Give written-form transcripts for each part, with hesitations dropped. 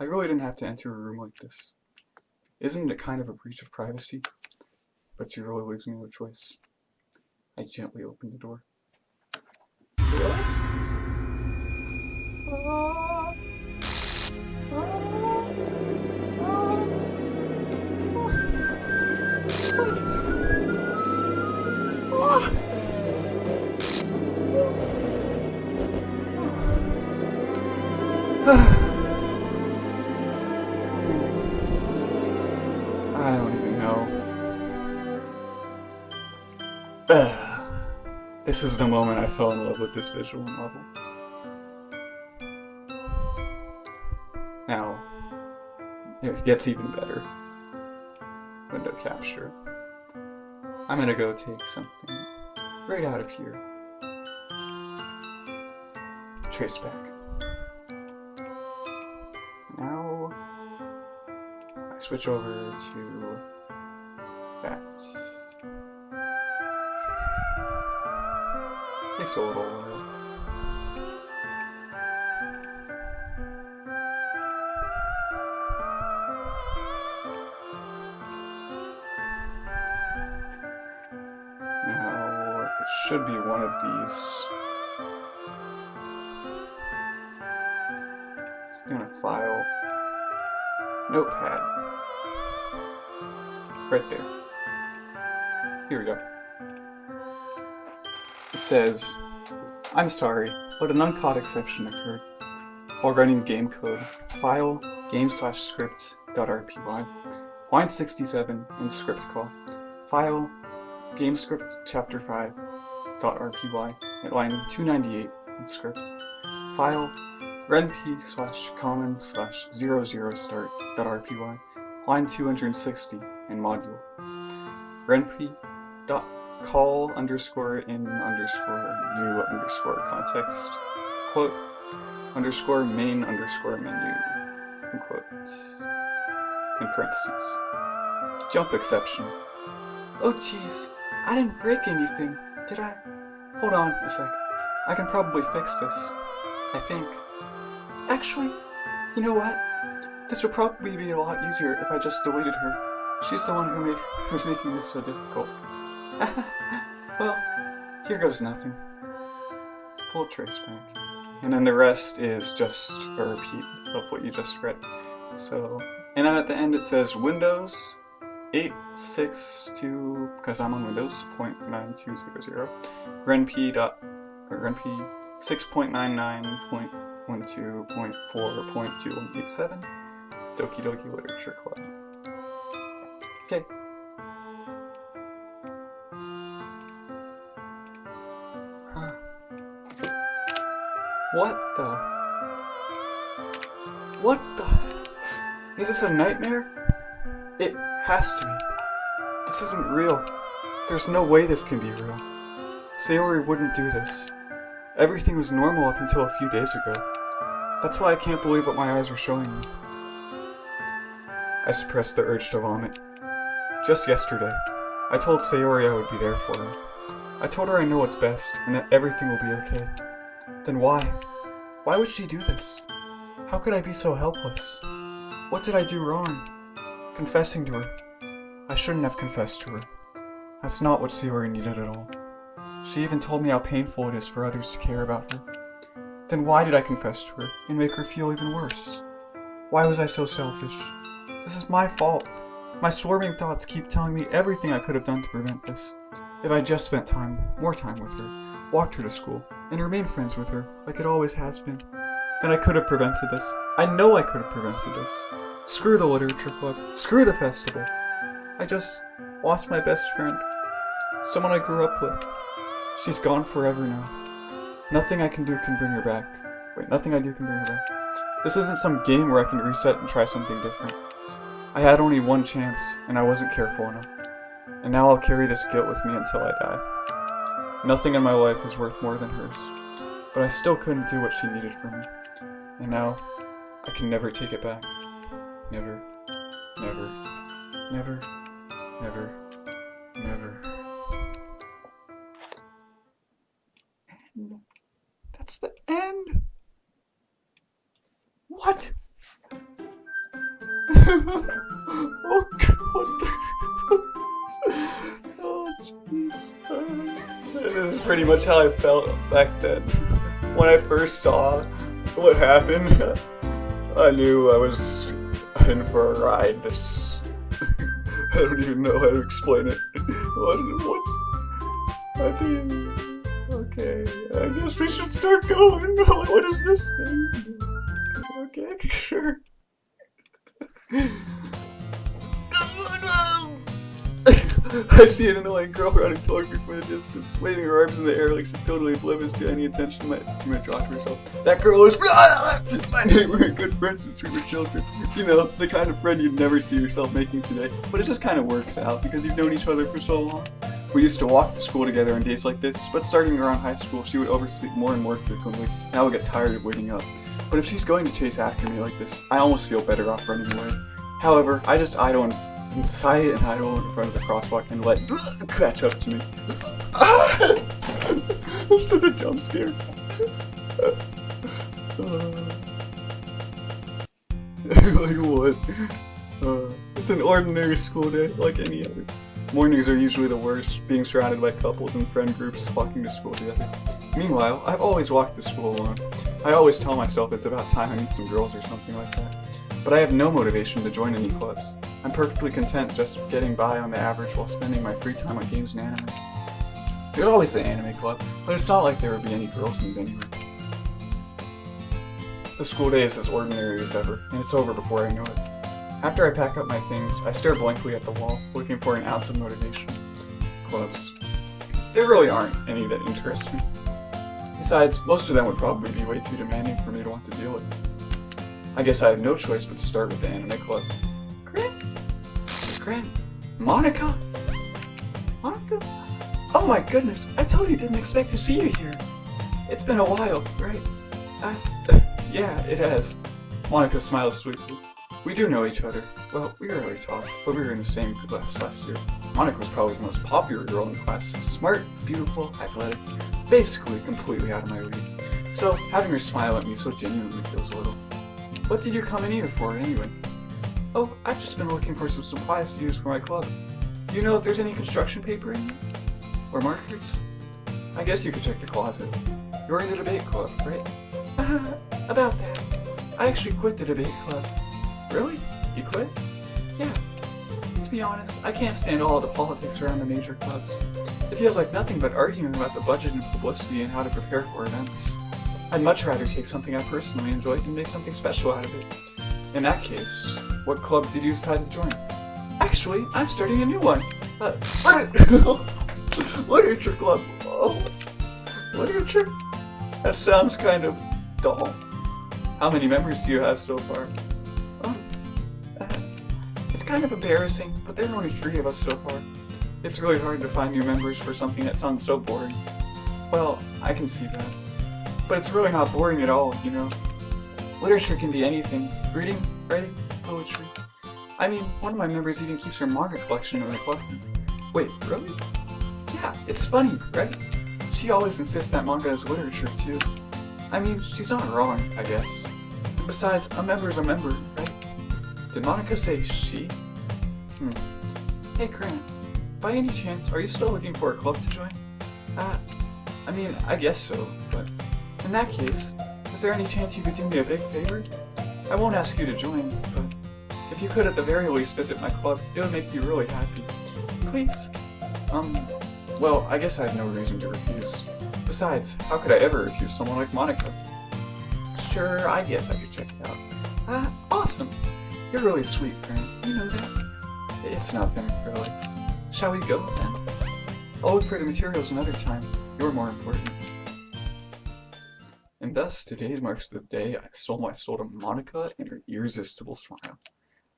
I really didn't have to enter a room like this. Isn't it kind of a breach of privacy? But she really leaves me no choice. I gently open the door. I don't even know. This is the moment I fell in love with this visual novel. Now, it gets even better. Window capture. I'm gonna go take something right out of here. Trace back. Now, I switch over to that. Takes a little while. Now, it should be one of these. It's doing a file. Notepad. Right there. Here we go. It says, I'm sorry, but an uncaught exception occurred. While running game code, file game/script.rpy, line 67 in script call, file gamescript chapter 5.rpy at line 298 in script, file renp/common/00 start.rpy, line 260 in module, renp.call _in _new context, quote _main _menu, unquote, in parentheses. Jump exception. Oh jeez, I didn't break anything, did I? Hold on a sec. I can probably fix this. I think. Actually, you know what? This would probably be a lot easier if I just deleted her. She's the one who's making this so difficult. Well, here goes nothing. Full trace back. And then the rest is just a repeat of what you just read. So, and then at the end it says Windows 8.6.2, because I'm on Windows, 0.9200, renp 6.99.12.4.2187, Doki Literature Club. Okay. Huh. What the? Is this a nightmare? It has to be. This isn't real. There's no way this can be real. Sayori wouldn't do this. Everything was normal up until a few days ago. That's why I can't believe what my eyes are showing me. I suppressed the urge to vomit. Just yesterday, I told Sayori I would be there for her. I told her I know what's best, and that everything will be okay. Then why? Why would she do this? How could I be so helpless? What did I do wrong? Confessing to her. I shouldn't have confessed to her. That's not what Sayori needed at all. She even told me how painful it is for others to care about her. Then why did I confess to her and make her feel even worse? Why was I so selfish? This is my fault. My swarming thoughts keep telling me everything I could have done to prevent this. If I just spent more time with her, walked her to school, and remained friends with her like it always has been, then I could have prevented this. I know I could have prevented this. Screw the literature club. Screw the festival. I just lost my best friend. Someone I grew up with. She's gone forever now. Nothing I can do can bring her back. Wait, nothing I do can bring her back. This isn't some game where I can reset and try something different. I had only one chance, and I wasn't careful enough. And now I'll carry this guilt with me until I die. Nothing in my life is worth more than hers. But I still couldn't do what she needed from me. And now, I can never take it back. Never, never, never, never, never. And that's the end. What? Oh, what the? Oh, jeez. This is pretty much how I felt back then. When I first saw what happened, I knew I was in for a ride. This... I don't even know how to explain it. What? I think... Okay, I guess we should start going. What is this thing? Okay, sure. I see an annoying girl running toward me from a distance, waving her arms in the air like she's totally oblivious to any attention she might draw to herself. That girl is my neighbor and good friend since we were children. You know, the kind of friend you'd never see yourself making today. But it just kind of works out because you've known each other for so long. We used to walk to school together on days like this, but starting around high school, she would oversleep more and more frequently, and I would get tired of waking up. But if she's going to chase after me like this, I almost feel better off running away. However, I just idle in front of the crosswalk and let catch up to me. I'm such a jump scare. Like what? It's an ordinary school day, like any other. Mornings are usually the worst, being surrounded by couples and friend groups walking to school together. Meanwhile, I've always walked to school alone. I always tell myself it's about time I meet some girls or something like that. But I have no motivation to join any clubs. I'm perfectly content just getting by on the average while spending my free time on games and anime. There's always the anime club, but it's not like there would be any girls in the venue. The school day is as ordinary as ever, and it's over before I know it. After I pack up my things, I stare blankly at the wall, looking for an ounce of motivation. Clubs. There really aren't any that interest me. Besides, most of them would probably be way too demanding for me to want to deal with. I guess I have no choice but to start with the anime club. Grant? Monica? Monica? Oh my goodness, I totally didn't expect to see you here. It's been a while, right? Yeah, it has. Monica smiles sweetly. We do know each other. Well, we rarely talk, but we were in the same class last year. Monica was probably the most popular girl in the class. Smart, beautiful, athletic, basically completely out of my league. So, having her smile at me so genuinely feels a little. What did you come in here for, anyway? Oh, I've just been looking for some supplies to use for my club. Do you know if there's any construction paper in here? Or markers? I guess you could check the closet. You're in the debate club, right? About that. I actually quit the debate club. Really? You quit? Yeah. To be honest, I can't stand all the politics around the major clubs. It feels like nothing but arguing about the budget and publicity and how to prepare for events. I'd much rather take something I personally enjoy and make something special out of it. In that case, what club did you decide to join? Actually, I'm starting a new one. Literature club. Oh, literature? That sounds kind of dull. How many members do you have so far? It's kind of embarrassing, but there are only 3 of us so far. It's really hard to find new members for something that sounds so boring. Well, I can see that. But it's really not boring at all, you know. Literature can be anything. Reading, writing, poetry. I mean, one of my members even keeps her manga collection in the club. Wait, really? Yeah, it's funny, right? She always insists that manga is literature, too. I mean, she's not wrong, I guess. And besides, a member's a member, right? Did Monica say she? Hey, Grant. By any chance, are you still looking for a club to join? I mean, I guess so, but... In that case, is there any chance you could do me a big favor? I won't ask you to join, but... If you could at the very least visit my club, it would make me really happy. Please? Well, I guess I have no reason to refuse. Besides, how could I ever refuse someone like Monica? Sure, I guess I could check it out. Awesome! You're really sweet, Grant. You know that? It's nothing, really. Shall we go, then? I'll look for the materials another time. You're more important. And thus, today marks the day I sold my soul to Monica and her irresistible smile.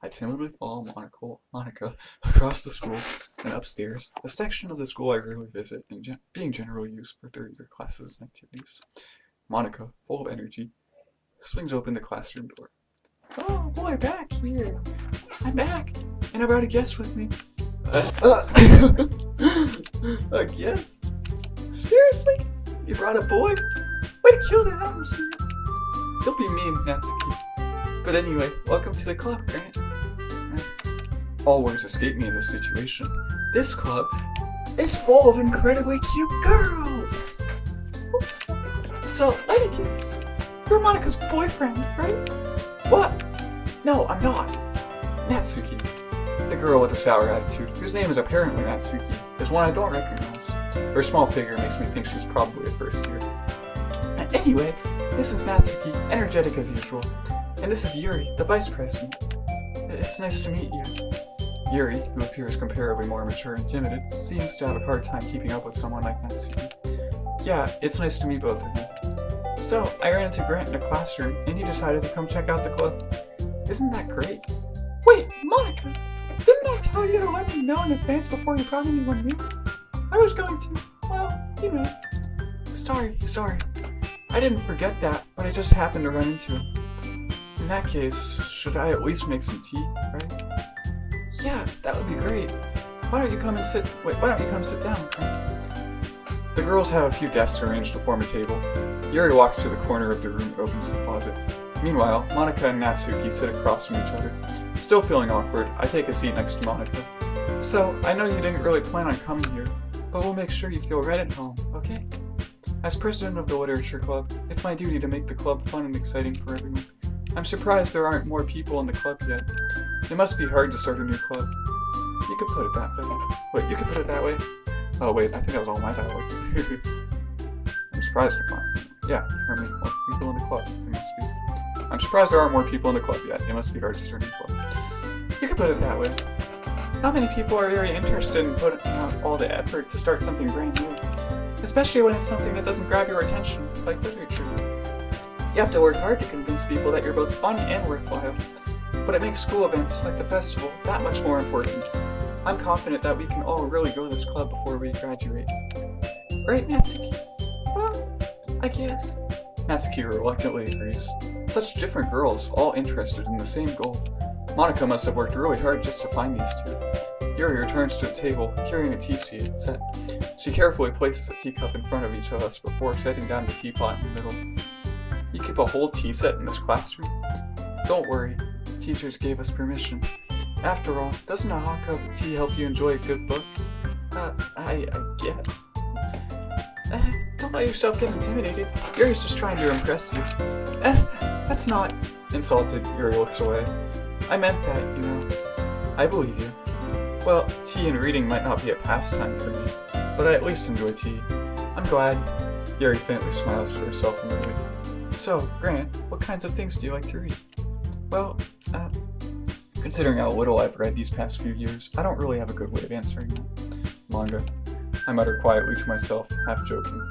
I timidly follow Monica across the school and upstairs, a section of the school I rarely visit and being generally used for third-year classes and activities. Monica, full of energy, swings open the classroom door. Oh boy, back here! I'm back! And I brought a guest with me. A guest? Seriously? You brought a boy? Way to kill that atmosphere! Don't be mean, Natsuki. But anyway, welcome to the club, Grant. all words escape me in this situation. This club is full of incredibly cute girls! So, let me guess. You're Monika's boyfriend, right? What? No, I'm not. Natsuki, the girl with the sour attitude, whose name is apparently Natsuki, is one I don't recognize. Her small figure makes me think she's probably a first year. Anyway, this is Natsuki, energetic as usual. And this is Yuri, the vice president. It's nice to meet you. Yuri, who appears comparably more mature and timid, seems to have a hard time keeping up with someone like Natsuki. Yeah, it's nice to meet both of you. So, I ran into Grant in a classroom, and he decided to come check out the club. Isn't that great? Wait, Monika! Didn't I tell you to let me know in advance before you brought anyone new? I was going to, well, you know. Sorry. I didn't forget that, but I just happened to run into him. In that case, should I at least make some tea, right? Yeah, that would be great. Why don't you come sit down, Grant? The girls have a few desks arranged to form a table. Yuri walks to the corner of the room and opens the closet. Meanwhile, Monika and Natsuki sit across from each other. Still feeling awkward, I take a seat next to Monika. So, I know you didn't really plan on coming here, but we'll make sure you feel right at home, okay? As president of the literature club, it's my duty to make the club fun and exciting for everyone. I'm surprised there aren't more people in the club yet. It must be hard to start a new club. You could put it that way. Wait, you could put it that way? Oh wait, I think that was all my dialogue. I'm surprised there aren't. Yeah, there are more people in the club. It must be. I'm surprised there aren't more people in the club yet. It must be hard to start a new club. You could put it that way. Not many people are very interested in putting out all the effort to start something brand new. Especially when it's something that doesn't grab your attention, like literature. You have to work hard to convince people that you're both fun and worthwhile. But it makes school events, like the festival, that much more important. I'm confident that we can all really grow this club before we graduate. Right, Natsuki? Well, I guess. Natsuki reluctantly agrees. Such different girls, all interested in the same goal. Monika must have worked really hard just to find these two. Yuri returns to the table, carrying a tea set. She carefully places a teacup in front of each of us before setting down the teapot in the middle. You keep a whole tea set in this classroom? Don't worry, the teachers gave us permission. After all, doesn't a hot cup of tea help you enjoy a good book? I guess. Don't let yourself get intimidated. Yuri's just trying to impress you. That's not... Insulted, Yuri looks away. I meant that, you know. I believe you. Well, tea and reading might not be a pastime for me, but I at least enjoy tea. I'm glad. Yuri faintly smiles to herself in the mood. So, Grant, what kinds of things do you like to read? Well, considering how little I've read these past few years, I don't really have a good way of answering that. Manga. I mutter quietly to myself, half joking.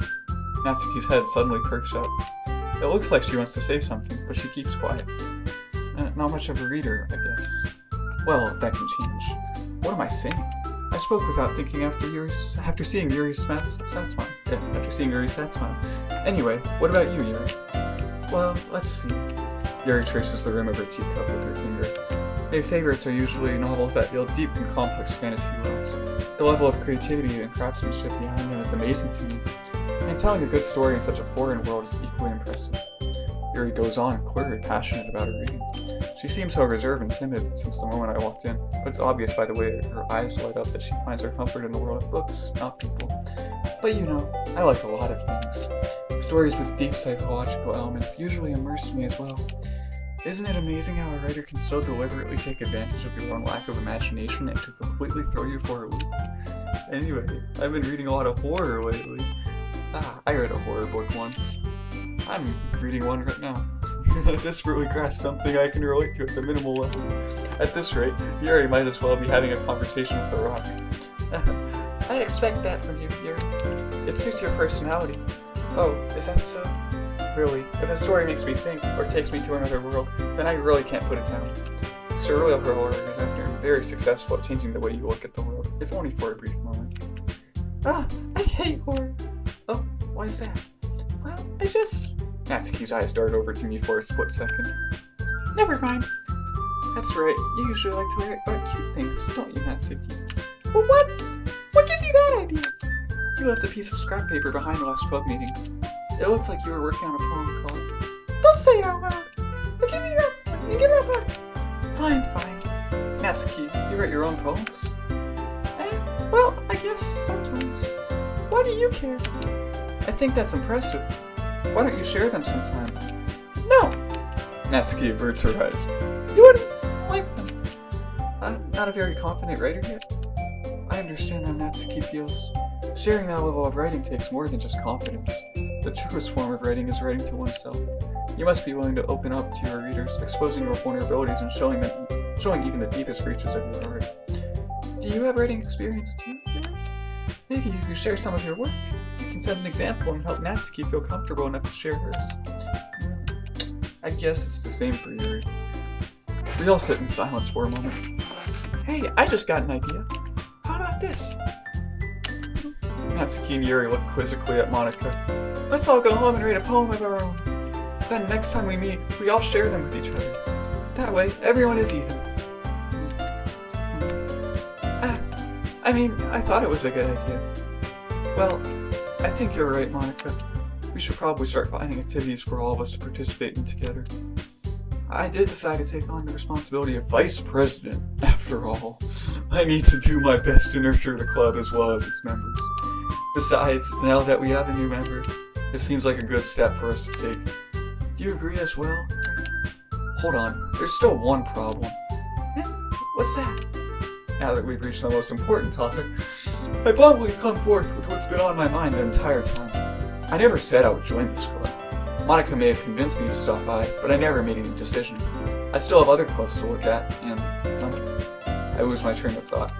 Natsuki's head suddenly perks up. It looks like she wants to say something, but she keeps quiet. Not much of a reader, I guess. Well, that can change. What am I saying? I spoke without thinking after seeing Yuri's sad smile. Yeah, after seeing Yuri's sad smile. Anyway, what about you, Yuri? Well, let's see. Yuri traces the rim of her teacup with her finger. My favorites are usually novels that deal deep and complex fantasy worlds. The level of creativity and craftsmanship behind them is amazing to me, and telling a good story in such a foreign world is equally impressive. Yuri goes on, clearly passionate about her reading. She seems so reserved and timid since the moment I walked in, but it's obvious by the way her eyes light up that she finds her comfort in the world of books, not people. But you know, I like a lot of things. Stories with deep psychological elements usually immerse me as well. Isn't it amazing how a writer can so deliberately take advantage of your own lack of imagination and to completely throw you for a loop? Anyway, I've been reading a lot of horror lately. I read a horror book once. I'm reading one right now. I desperately grasp something I can relate to at the minimal level. At this rate, Yuri might as well be having a conversation with a rock. I'd expect that from you, Yuri. It suits your personality. Oh, is that so? Really, if a story makes me think, or takes me to another world, then I really can't put it down. Surreal horror is very successful at changing the way you look at the world, if only for a brief moment. I hate horror! Oh, why is that? Well, I just... Natsuki's eyes dart over to me for a split second. Never mind. That's right, you usually like to wear cute things, don't you, Natsuki? Well, what? What gives you that idea? You left a piece of scrap paper behind the last club meeting. It looked like you were working on a poem called... Don't say it out loud! Now give me that! Give me that back! Fine. Natsuki, you write your own poems? Well, I guess sometimes. Why do you care? I think that's impressive. Why don't you share them sometime? No! Natsuki averts her eyes. You wouldn't like them. I'm not a very confident writer yet. I understand how Natsuki feels. Sharing that level of writing takes more than just confidence. The truest form of writing is writing to oneself. You must be willing to open up to your readers, exposing your vulnerabilities and showing even the deepest reaches of your heart. Do you have writing experience too? Maybe you could share some of your work. You can set an example and help Natsuki feel comfortable enough to share hers. I guess it's the same for Yuri. We all sit in silence for a moment. Hey, I just got an idea. How about this? Natsuki and Yuri look quizzically at Monica. Let's all go home and write a poem of our own. Then next time we meet, we all share them with each other. That way, everyone is even. I thought it was a good idea. Well, I think you're right, Monica. We should probably start finding activities for all of us to participate in together. I did decide to take on the responsibility of vice president, after all. I need to do my best to nurture the club as well as its members. Besides, now that we have a new member, it seems like a good step for us to take. Do you agree as well? Hold on, there's still one problem. What's that? Now that we've reached the most important topic, I bluntly come forth with what's been on my mind the entire time. I never said I would join this club. Monica may have convinced me to stop by, but I never made any decision. I still have other clubs to look at, and I lose my train of thought.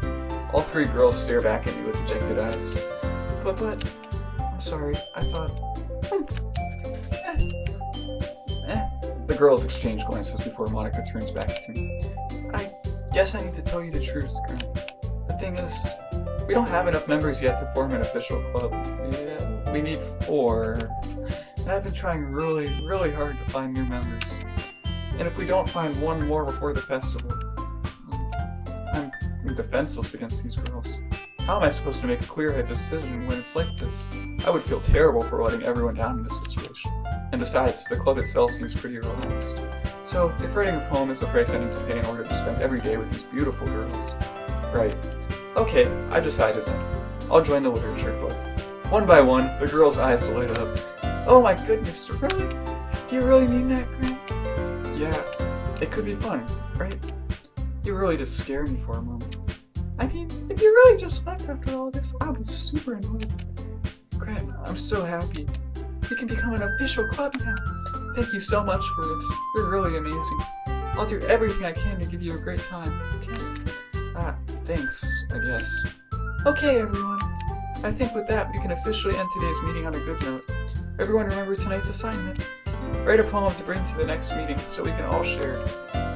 All three girls stare back at me with dejected eyes. But, I'm sorry, I thought... The girls exchange glances before Monica turns back to me. I guess I need to tell you the truth, Grant. The thing is, we don't have enough members yet to form an official club. We need 4. And I've been trying really, really hard to find new members. And if we don't find one more before the festival, I'm defenseless against these girls. How am I supposed to make a clear-headed decision when it's like this? I would feel terrible for letting everyone down in this situation. And besides, the club itself seems pretty relaxed. So, if writing a poem is the price I need to pay in order to spend every day with these beautiful girls. Right. Okay, I decided then. I'll join the literature club. One by one, the girls' eyes light up. Oh my goodness, really? Do you really mean that, Grant? Yeah, it could be fun, right? You really did scare me for a moment. I mean, if you really just left after all this, I'll be super annoyed. Grant, I'm so happy. We can become an official club now. Thank you so much for this. You're really amazing. I'll do everything I can to give you a great time, okay? Thanks, I guess. Okay, everyone. I think with that, we can officially end today's meeting on a good note. Everyone remember tonight's assignment. Write a poem to bring to the next meeting so we can all share.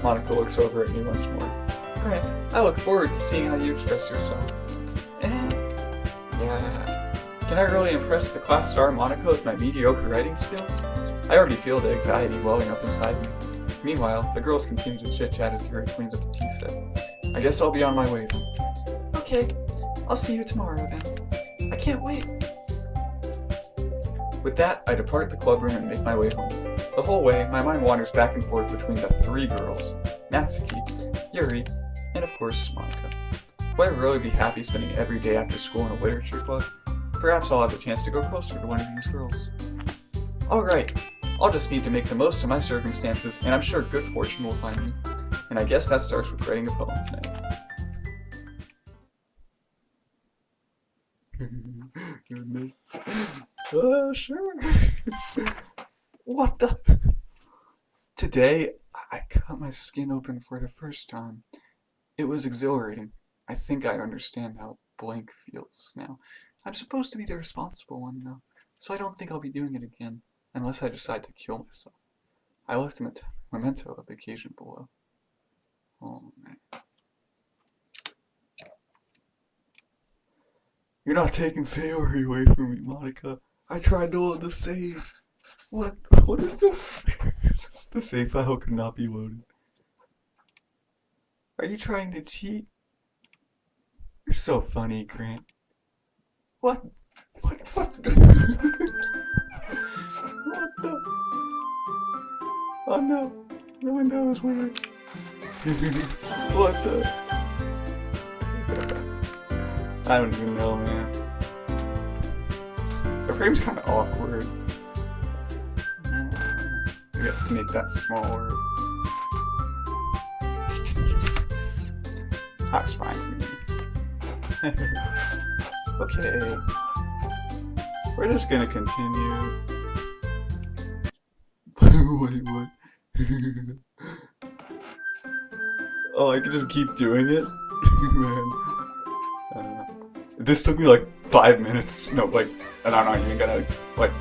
Monica looks over at me once more. Grant, I look forward to seeing how you express yourself. Yeah. Can I really impress the class star Monica with my mediocre writing skills? I already feel the anxiety welling up inside me. Meanwhile, the girls continue to chit-chat as Yuri cleans up the tea set. I guess I'll be on my way then. Okay, I'll see you tomorrow then. I can't wait. With that, I depart the club room and make my way home. The whole way, my mind wanders back and forth between the 3 girls, Natsuki, Yuri, and of course, Monica. Will I really be happy spending every day after school in a literature club? Perhaps I'll have the chance to go closer to one of these girls. Alright, I'll just need to make the most of my circumstances, and I'm sure good fortune will find me. And I guess that starts with writing a poem tonight. Goodness. Sure. What the? Today, I cut my skin open for the first time. It was exhilarating. I think I understand how blank feels now. I'm supposed to be the responsible one, though, so I don't think I'll be doing it again, unless I decide to kill myself. I left a memento of the occasion below. Oh, man. You're not taking Sayori away from me, Monica. I tried to load the save. What is this? The save file could not be loaded. Are you trying to cheat? You're so funny, Grant. What? What the? Oh no, the window is weird. What the? I don't even know, man. The frame's kind of awkward. We have to make that smaller. That's fine for me. Okay. We're just gonna continue. Wait, what? Oh, I can just keep doing it? Man. This took me like 5 minutes. No, like, and I'm not even gonna, like,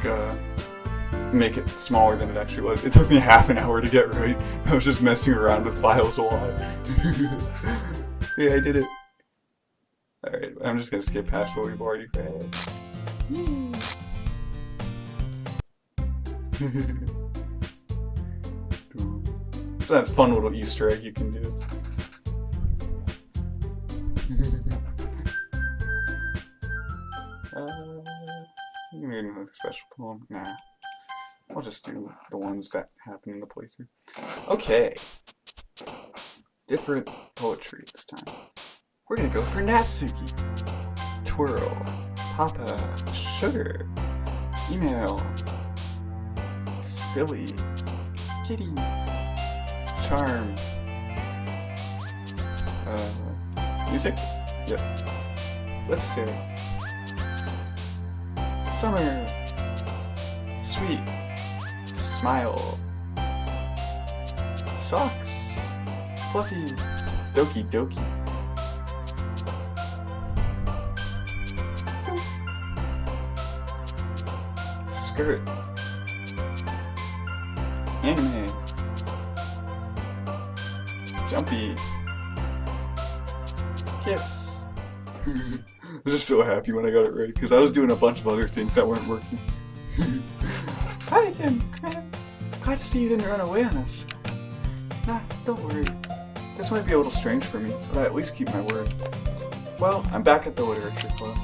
make it smaller than it actually was. It took me half an hour to get right. I was just messing around with files a lot. Yeah, I did it. Alright, I'm just gonna skip past what we've already read. It's that fun little Easter egg you can do. I'm gonna do a special poem. Nah. I'll just do the ones that happen in the playthrough. Okay. Different poetry this time. We're gonna go for Natsuki. Twirl. Papa. Sugar. Email. Silly. Kitty. Charm. Music? Yep. Lipstick. Summer. Sweet. Smile. Socks. Fluffy. Doki Doki. Skirt. Anime. Jumpy. Kiss. I was just so happy when I got it right, because I was doing a bunch of other things that weren't working. Hi again, glad to see you didn't run away on us. Nah, don't worry. This might be a little strange for me, but I at least keep my word. Well, I'm back at the literature club.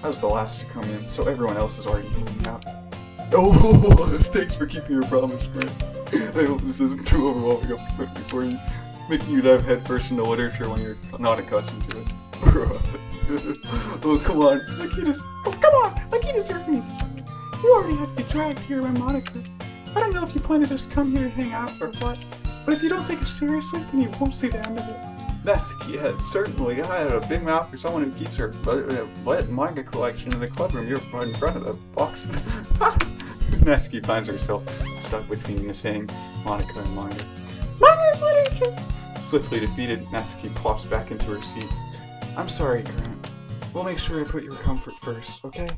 I was the last to come in, so everyone else is already hanging out. Oh, thanks for keeping your promise, friend. I hope this isn't too overwhelming for you, making you dive headfirst into literature when you're not accustomed to it. Oh, come on. Lucky deserves me a start. You already have to be dragged here by Monica. I don't know if you plan to just come here and hang out or what, but if you don't take it seriously, then you won't see the end of it. That's kid. Certainly, I had a big mouth for someone who keeps her wet manga collection in the clubroom here right in front of the box. Natsuki finds herself stuck between saying Monica and manga. Manga's literature! Swiftly defeated, Natsuki plops back into her seat. I'm sorry, Grant. We'll make sure to put your comfort first, okay?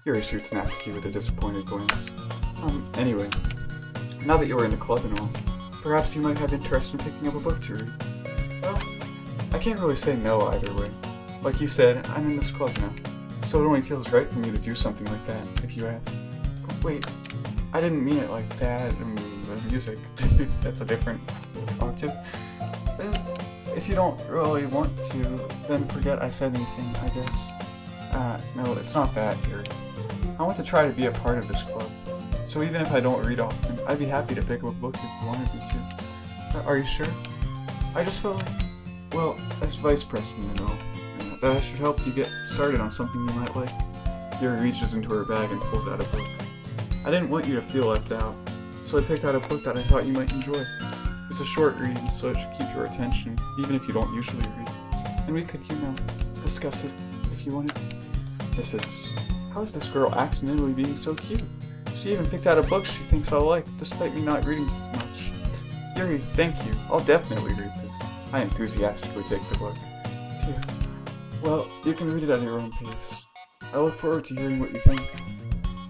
Yuri shoots Natsuki with a disappointed glance. Anyway, now that you're in the club and all, perhaps you might have interest in picking up a book to read. Well, I can't really say no either way. Like you said, I'm in this club now, so it only feels right for me to do something like that, if you ask. But wait, I didn't mean it like that. Music. That's a different octave. If you don't really want to, then forget I said anything, I guess. No, it's not that, Yuri. I want to try to be a part of this club. So even if I don't read often, I'd be happy to pick up a book if you wanted me to. Are you sure? I just felt like, well, as vice president and all, that I should help you get started on something you might like. Yuri reaches into her bag and pulls out a book. I didn't want you to feel left out, so I picked out a book that I thought you might enjoy. It's a short read, so it should keep your attention, even if you don't usually read. And we could, discuss it if you wanted. How is this girl accidentally being so cute? She even picked out a book she thinks I'll like, despite me not reading much. Yuri, thank you. I'll definitely read this. I enthusiastically take the book. Here. Well, you can read it at your own pace. I look forward to hearing what you think.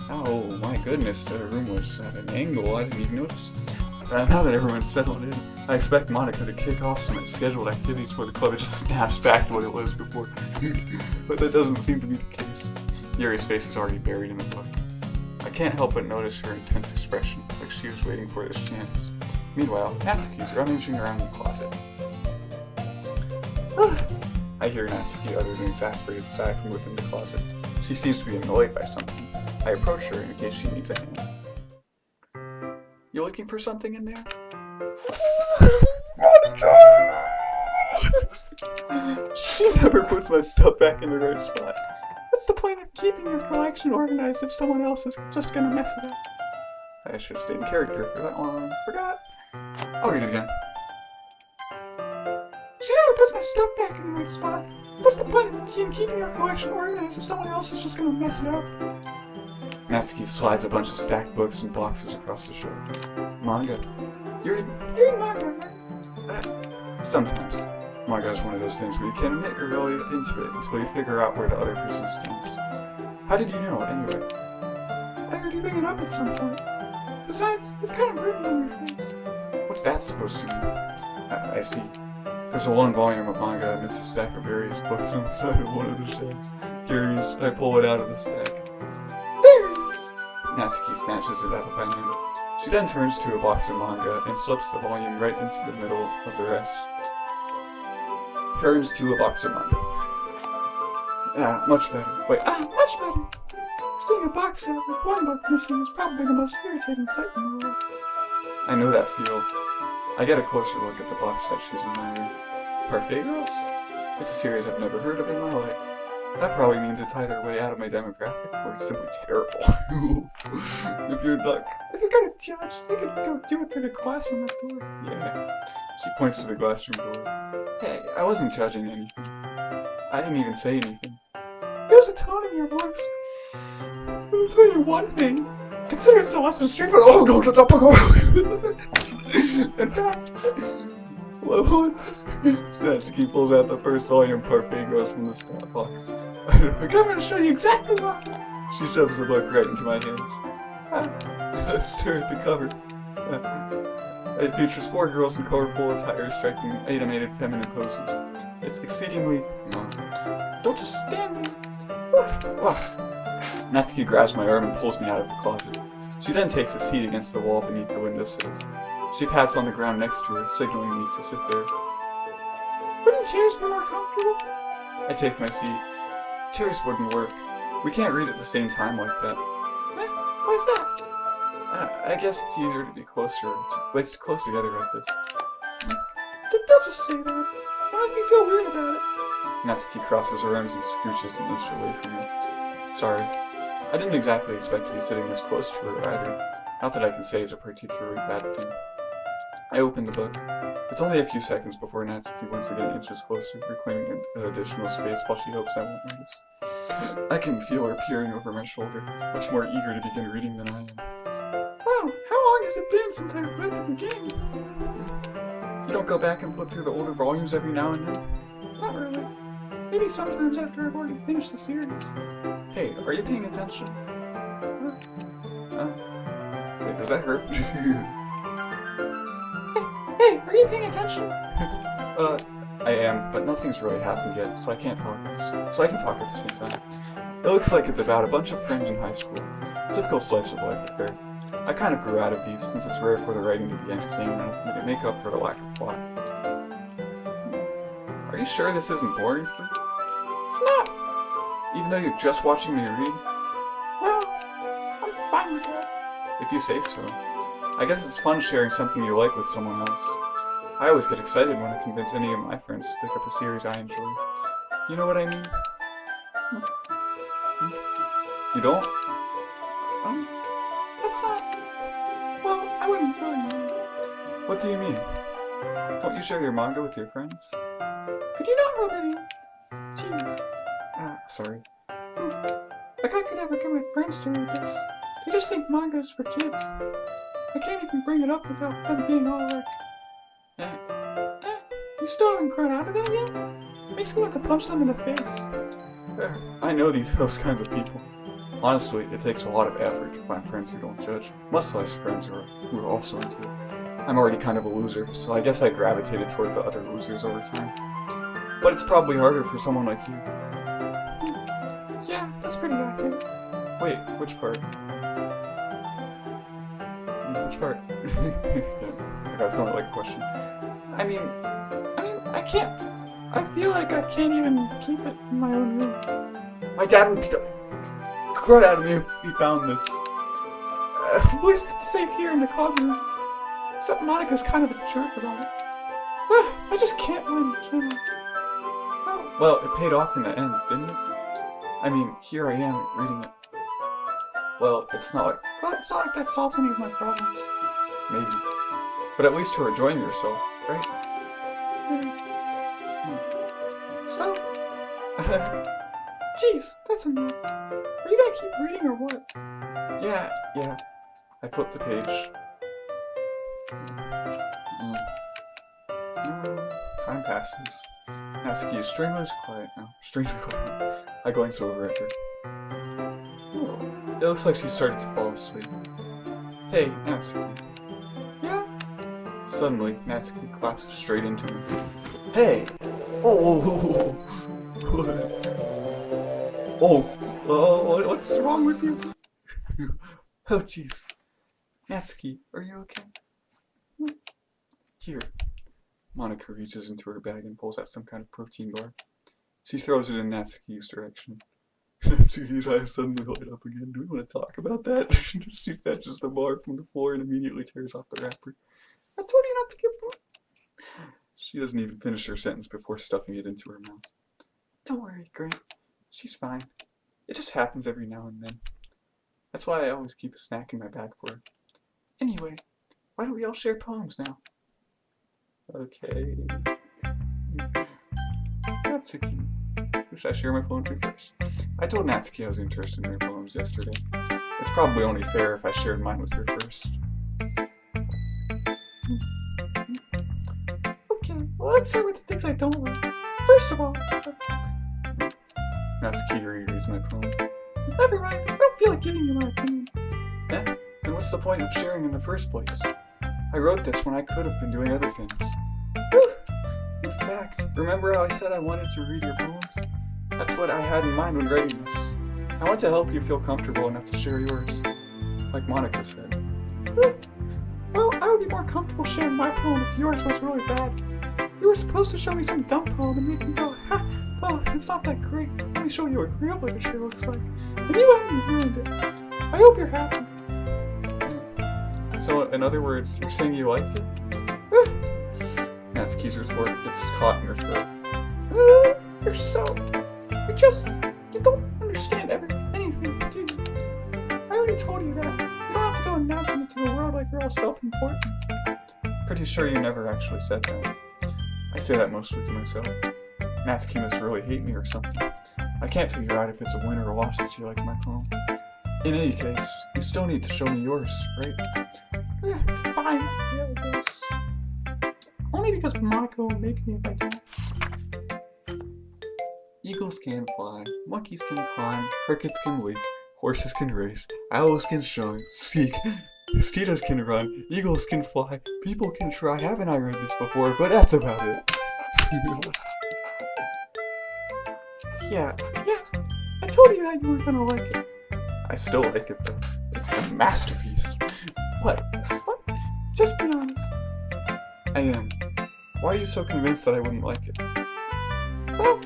Oh my goodness, the room was at an angle I didn't even notice. Now that everyone's settled in, I expect Monica to kick off some scheduled activities for the club. It just snaps back to what it was before. But that doesn't seem to be the case. Yuri's face is already buried in the book. I can't help but notice her intense expression, like she was waiting for this chance. Meanwhile, Natsuki's rummaging around the closet. I hear Natsuki utter an exasperated sigh from within the closet. She seems to be annoyed by something. I approach her in case she needs a hand. You looking for something in there? She never puts my stuff back in the right spot. What's the point of keeping your collection organized if someone else is just gonna mess it up? I should have stayed in character for that one. Forgot. I'll read it again. She never puts my stuff back in the right spot. What's the point in keeping your collection organized if someone else is just gonna mess it up? Natsuki slides a bunch of stacked books and boxes across the shelf. Manga. You're in manga, right? Sometimes. Manga is one of those things where you can't admit you're really into it until you figure out where the other person stands. How did you know, anyway? I heard you bring it up at some point. Besides, it's kind of written on your face. What's that supposed to mean? I see. There's a one volume of manga amidst a stack of various books on the side of one of the shelves. Curious, I pull it out of the stack. There it is! Natsuki snatches it out of my hand. She then turns to a box of manga and slips the volume right into the middle of the rest. Turns to a box of manga. Ah, much better. Wait, much better! Seeing a box set with one book missing is probably the most irritating sight in the world. I know that feel. I get a closer look at the box set she's in my room. Parfait Girls? It's a series I've never heard of in my life. That probably means it's either way out of my demographic or it's simply terrible. If you're gonna judge, you could go do it through the glass on the door. Yeah. She points to the glass room door. Hey, I wasn't judging anything. I didn't even say anything. There's a tone in your voice. I'll tell you one thing. Consider it a lesson straight for In fact, Natsuki pulls out the first volume Parfait Girls from the stat box. I'm gonna show you exactly why. She shoves the book right into my hands. I stare at the cover. It features 4 girls in colorful attire striking animated feminine poses. It's exceedingly... Don't just stand there. Natsuki grabs my arm and pulls me out of the closet. She then takes a seat against the wall beneath the windowsills. She pats on the ground next to her, signaling me to sit there. Wouldn't chairs be more comfortable? I take my seat. Chairs wouldn't work. We can't read at the same time like that. Why's that? I guess it's easier to be close together like this. Don't just say that. Don't make me feel weird about it. Natsuki crosses her arms and scooches an inch away from me. Sorry. I didn't exactly expect to be sitting this close to her either. Not that I can say it's a particularly bad thing. I open the book. It's only a few seconds before Natsuki once again inches closer, reclaiming an additional space while she hopes I won't notice. I can feel her peering over my shoulder, much more eager to begin reading than I am. Wow, how long has it been since I read the beginning? You don't go back and flip through the older volumes every now and then? Not really. Maybe sometimes after I've already finished the series. Hey, are you paying attention? Wait, does that hurt? Hey, are you paying attention? I am, but nothing's really happened yet, so I can't talk. So I can talk at the same time. It looks like it's about a bunch of friends in high school. Typical slice of life affair. I kind of grew out of these since it's rare for the writing to be entertaining and to make up for the lack of plot. Are you sure this isn't boring for you? It's not! Even though you're just watching me read? Well, I'm fine with that. If you say so. I guess it's fun sharing something you like with someone else. I always get excited when I convince any of my friends to pick up a series I enjoy. You know what I mean? You don't? That's not... Well, I wouldn't really mind. What do you mean? Don't you share your manga with your friends? Could you not rub it in? Jeez. Sorry. Like I could ever get my friends to read this. They just think manga is for kids. I can't even bring it up without them being all like... You still haven't grown out of that yet? Makes me want to punch them in the face. I know those kinds of people. Honestly, it takes a lot of effort to find friends who don't judge, much less friends who are also into it. I'm already kind of a loser, so I guess I gravitated toward the other losers over time. But it's probably harder for someone like you. Yeah, that's pretty accurate. Wait, which part? Which part? I gotta sound like a question. I mean, I can't. I feel like I can't even keep it in my own room. My dad would beat the crud out of me if he found this. At least it's safe here in the club room. Except Monica's kind of a jerk about it. I just can't win, can I? Well, it paid off in the end, didn't it? I mean, here I am, reading it. Well, it's not like that solves any of my problems. Maybe. But at least you're enjoying yourself, right? So, jeez, that's enough. Are you gonna keep reading or what? Yeah. I flipped the page. Time passes. Natsuki is strangely quiet now. Strangely quiet. I glance over at her. It looks like she started to fall asleep. Hey, Natsuki. Yeah? Suddenly, Natsuki collapses straight into me. Hey! Oh! What's wrong with you? Oh, jeez. Natsuki, are you okay? Here. Monica reaches into her bag and pulls out some kind of protein bar. She throws it in Natsuki's direction. Natsuki's eyes suddenly light up again. Do we want to talk about that? She fetches the bar from the floor and immediately tears off the wrapper. I told you not to give one. She doesn't even finish her sentence before stuffing it into her mouth. Don't worry, Grant. She's fine. It just happens every now and then. That's why I always keep a snack in my bag for her. Anyway, why don't we all share poems now? Okay. Natsuki. Should I share my poetry first? I told Natsuki I was interested in her poems yesterday. It's probably only fair if I shared mine with her first. Okay, well, let's start with the things I don't like. First of all, Natsuki rereads my poem. Never mind, I don't feel like giving you my opinion. Eh? Then what's the point of sharing in the first place? I wrote this when I could have been doing other things. In fact, remember how I said I wanted to read your poems? That's what I had in mind when writing this. I want to help you feel comfortable enough to share yours. Like Monica said. Well, I would be more comfortable sharing my poem if yours was really bad. You were supposed to show me some dumb poem and make me go, ha, well, it's not that great. Let me show you what real literature looks like. And you went and ruined it. I hope you're happy. So, in other words, you're saying you liked it? Natsuki's retort gets caught in her throat. You don't understand anything, do you? I already told you that. You don't have to go announcing it to the world like you're all self-important. Pretty sure you never actually said that. I say that mostly to myself. Natsuki must really hate me or something. I can't figure out if it's a win or a loss that you like my poem. In any case, you still need to show me yours, right? Fine, yeah, I guess. Only because Monica will make me if I don't. Eagles can fly, monkeys can climb, crickets can leap, horses can race, owls can speak, mosquitoes can run, eagles can fly, people can try. Haven't I read this before? But that's about it. Yeah, I told you that you were gonna like it. I still like it though. It's a masterpiece. What? Just be honest. I am. Why are you so convinced that I wouldn't like it? Well,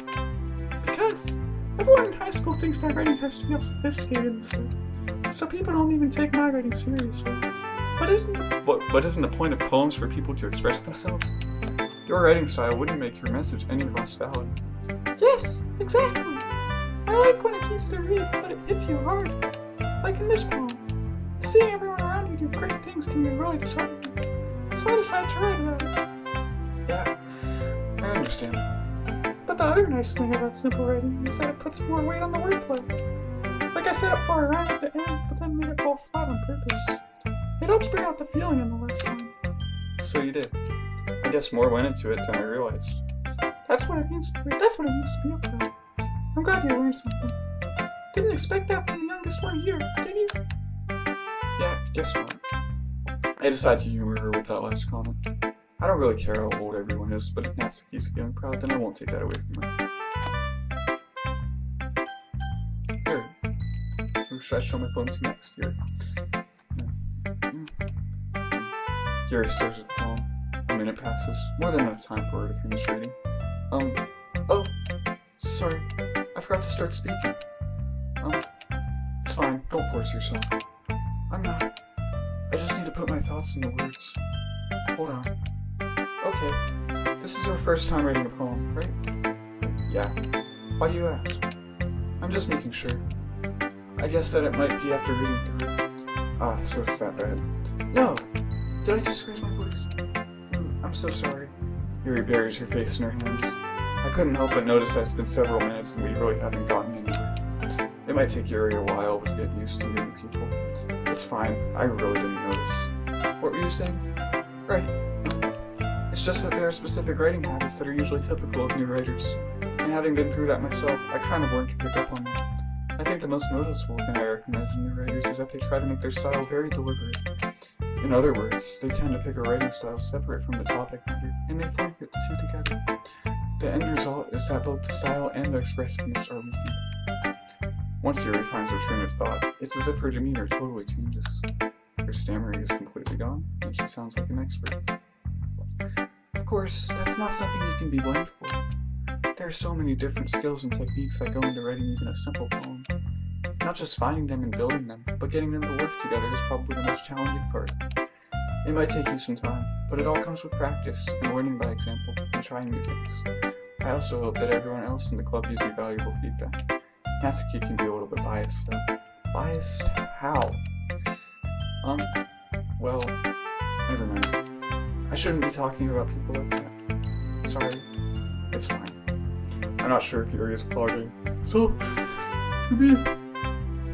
because everyone in high school thinks that writing has to be all sophisticated and stuff. So people don't even take my writing seriously. But isn't the point of poems for people to express themselves? Your writing style wouldn't make your message any less valid. Yes, exactly. I like when it's easy to read, but it hits you hard. Like in this poem. Seeing everyone around you do great things can be really disheartening. So I decided to write about it. Yeah, I understand. But the other nice thing about simple writing is that it puts more weight on the wordplay. Like I set up for a rhyme at the end, but then made it fall flat on purpose. It helps bring out the feeling in the last line. So you did. I guess more went into it than I realized. That's what it means to be a pro. I'm glad you learned something. Didn't expect that from the youngest one here, did you? Yeah, guess not. I decided to humor her with that last comment. I don't really care how old everyone is, but if Natsuki's feeling proud, then I won't take that away from her. Here. Who should I show my poem to next? Here. Yuri stares at the poem. A minute passes. More than enough time for her to finish reading. Oh, sorry. I forgot to start speaking. It's fine. Don't force yourself. I'm not. I just need to put my thoughts into words. Hold on. Okay. This is your first time writing a poem, right? Yeah. Why do you ask? I'm just making sure. I guess that it might be after reading through it. Ah, so it's that bad. No! Did I just raise my voice? I'm so sorry. Yuri buries her face in her hands. I couldn't help but notice that it's been several minutes and we really haven't gotten anywhere. It might take Yuri a while to get used to meeting people. It's fine. I really didn't notice. What were you saying? Right. It's just that there are specific writing habits that are usually typical of new writers. And having been through that myself, I kind of learned to pick up on that. I think the most noticeable thing I recognize in new writers is that they try to make their style very deliberate. In other words, they tend to pick a writing style separate from the topic matter, and they form the two together. The end result is that both the style and the expressiveness are weakened. Once Yuri finds her train of thought, it's as if her demeanor totally changes. Her stammering is completely gone, and she sounds like an expert. Of course, that's not something you can be blamed for. There are so many different skills and techniques that go into writing even a simple poem. Not just finding them and building them, but getting them to work together is probably the most challenging part. It might take you some time, but it all comes with practice and learning by example and trying new things. I also hope that everyone else in the club gives you valuable feedback. Natsuki can be a little bit biased though. Biased? How? Well, never mind. I shouldn't be talking about people like that. Sorry. It's fine. I'm not sure if Yuri is apologizing. So, to me,